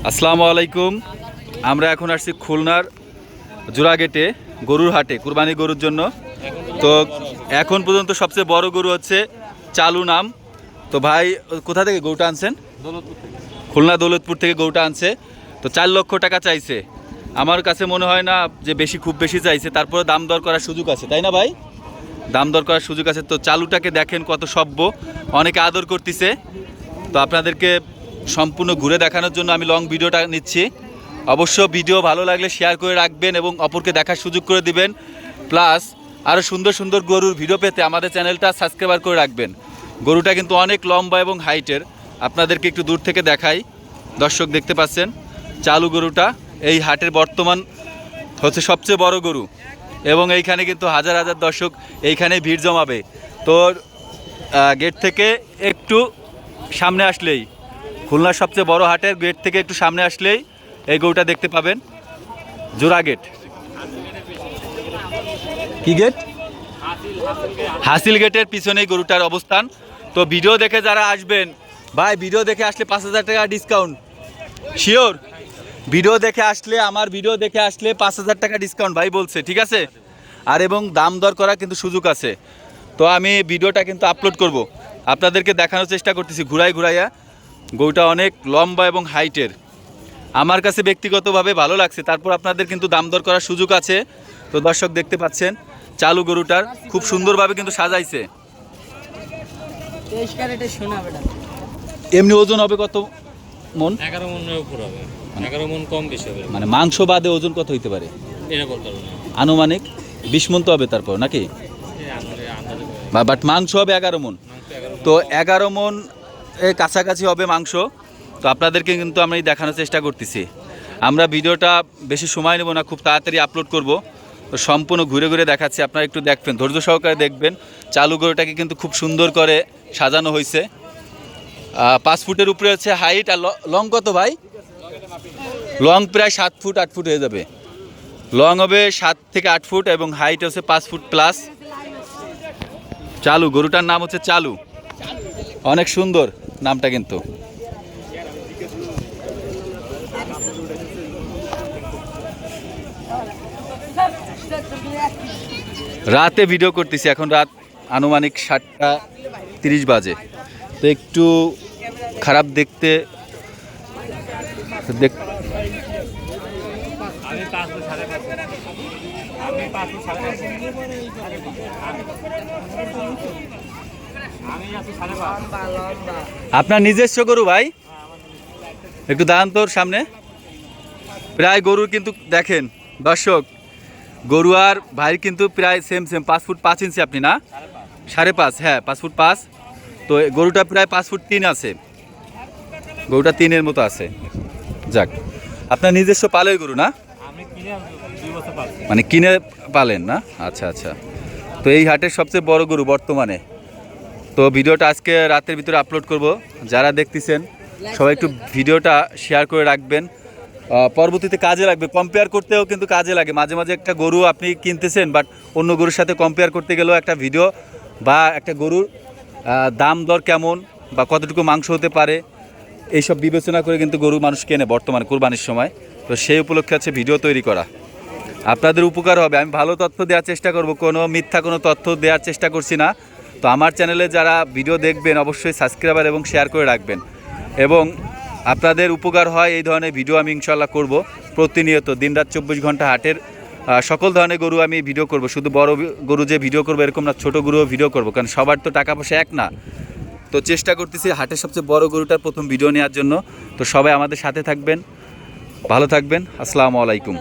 আসসালামু আলাইকুম। আমরা এখন আসছি খুলনার জোড়াগেটে গরুর হাটে কুরবানি গরুর জন্য। তো এখন পর্যন্ত সবচেয়ে বড় গরু হচ্ছে চালু নাম। তো ভাই কোথা থেকে গরুটা আনছেন? খুলনা দৌলতপুর থেকে গরুটা আনছে। তো 4 লক্ষ টাকা চাইছে। আমার কাছে মনে হয় না যে খুব বেশি চাইছে, তারপরে দাম দর করার সুযোগ আছে, তাই না ভাই? দাম দর করার সুযোগ আছে। তো চালুটাকে দেখেন কত সভ্য, অনেকে আদর করতেছে। তো আপনাদেরকে সম্পূর্ণ ঘুরে দেখানোর জন্য আমি লং ভিডিওটা নিচ্ছি। অবশ্য ভিডিও ভালো লাগলে শেয়ার করে রাখবেন এবং অপরকে দেখার সুযোগ করে দিবেন। প্লাস আরও সুন্দর সুন্দর গরুর ভিডিও পেতে আমাদের চ্যানেলটা সাবস্ক্রাইব করে রাখবেন। গরুটা কিন্তু অনেক লম্বা এবং হাইটের। আপনাদেরকে একটু দূর থেকে দেখাই। দর্শক দেখতে পাচ্ছেন চালু গরুটা এই হাটের বর্তমান হচ্ছে সবচেয়ে বড় গরু, এবং এইখানে কিন্তু হাজার হাজার দর্শক এইখানে ভিড় জমাবে। তো গেট থেকে একটু সামনে আসলেই, খুলনার সবচেয়ে বড় হাটের গেট থেকে একটু সামনে আসলেই এই গরুটা দেখতে পাবেন। জোড়া গেট, কি গেট? হাসিল গেটের পিছনেই গরুটার অবস্থান। তো ভিডিও দেখে যারা আসবেন ভাই, ভিডিও দেখে আসলে 5,000 টাকা ডিসকাউন্ট শিওর। ভিডিও দেখে আসলে, আমার ভিডিও দেখে আসলে 5,000 টাকা ডিসকাউন্ট ভাই বলছে, ঠিক আছে? আর এবং দাম দর করা কিন্তু সুযোগ আছে। তো আমি ভিডিওটা কিন্তু আপলোড করব, আপনাদেরকে দেখানোর চেষ্টা করতেছি ঘুরাইয়া। গরুটা অনেক লম্বা এবং হাইটের, আমার কাছে ব্যক্তিগতভাবে ভালো লাগছে। তারপর আপনাদের কিন্তু দাম দর করার সুযোগ আছে। তো দর্শক দেখতে পাচ্ছেন চালু গরুটার খুব সুন্দরভাবে কিন্তু সাজাইছে। এমনি ওজন হবে কত মন? 11 মনের উপর হবে, 11 মন কম বেশি হবে। মানে মাংস বাদে ওজন কত হইতে পারে এটা বলতে পারবো না। আনুমানিক 20 মন তো হবে তারপর, নাকি? বাট মাংস হবে 11 মন। তো 11 মন এর কাছাকাছি হবে মাংস। তো আপনাদেরকে কিন্তু আমি দেখানোর চেষ্টা করতেছি। আমরা ভিডিওটা বেশি সময় নেব না, খুব তাড়াতাড়ি আপলোড করব। তো সম্পূর্ণ ঘুরে ঘুরে দেখাচ্ছি, আপনারা একটু দেখবেন, ধৈর্য সহকারে দেখবেন। চালু গরুটাকে কিন্তু খুব সুন্দর করে সাজানো হয়েছে। 5 ফুটের উপরে হচ্ছে হাইট। আর লং কত ভাই? লং প্রায় 7 ফুট 8 ফুট হয়ে যাবে। লং হবে 7 থেকে 8 ফুট এবং হাইট হচ্ছে 5 ফুট প্লাস। চালু গরুটার নাম হচ্ছে চালু, অনেক সুন্দর নামটা কিন্তু। রাতে ভিডিও করতেছি, এখন রাত আনুমানিক 7:30 বাজে। তো একটু খারাপ দেখতে আপনার নিজস্ব গরু ভাই? একটু দাঁড়ান তোর সামনে। প্রায় গরুর কিন্তু দেখেন দর্শক, গরু আর ভাইয়ের কিন্তু প্রায় সেম 5 ফুট 5 ইঞ্চি। আপনি না 5.5? হ্যাঁ 5 ফুট 5। তো গরুটা প্রায় 5 ফুট 3 আছে, গরুটা 3-এর মতো আছে। যাক, আপনার নিজস্ব পালের গরু না? মানে কিনে পালেন না? আচ্ছা আচ্ছা। তো এই হাটের সবচেয়ে বড় গরু বর্তমানে। তো ভিডিওটা আজকে রাতের ভিতরে আপলোড করব। যারা দেখতেছেন সবাই একটু ভিডিওটা শেয়ার করে রাখবেন, পরবর্তীতে কাজে লাগবে। কম্পেয়ার করতেও কিন্তু কাজে লাগে। মাঝে মাঝে একটা গরু আপনি কিনতেছেন, বাট অন্য গরুর সাথে কম্পেয়ার করতে গেলেও একটা ভিডিও বা একটা গরুর দাম দর কেমন বা কতটুকু মাংস হতে পারে এইসব বিবেচনা করে কিন্তু গরু মানুষ কেনে বর্তমানে কুরবানির সময়। তো সেই উপলক্ষে আছে ভিডিও তৈরি করা, আপনাদের উপকার হবে। আমি ভালো তথ্য দেওয়ার চেষ্টা করব, কোনো মিথ্যা কোনো তথ্য দেওয়ার চেষ্টা করছি না। তো আমার চ্যানেলে যারা ভিডিও দেখবেন অবশ্যই সাবস্ক্রাইবার এবং শেয়ার করে রাখবেন, এবং আপনাদের উপকার হয় এই ধরনের ভিডিও আমি ইনশাল্লাহ করব প্রতিনিয়ত। দিনরাত 24 ঘন্টা হাটের সকল ধরনের গরু আমি ভিডিও করব। শুধু বড় গরু যে ভিডিও করবো এরকম না, ছোটো গরুও ভিডিও করব, কারণ সবার তো টাকা পয়সা এক না। তো চেষ্টা করতেছি হাটের সবচেয়ে বড় গরুটার প্রথম ভিডিও নেওয়ার জন্য। তো সবাই আমাদের সাথে থাকবেন, ভালো থাকবেন। আসসালামু আলাইকুম।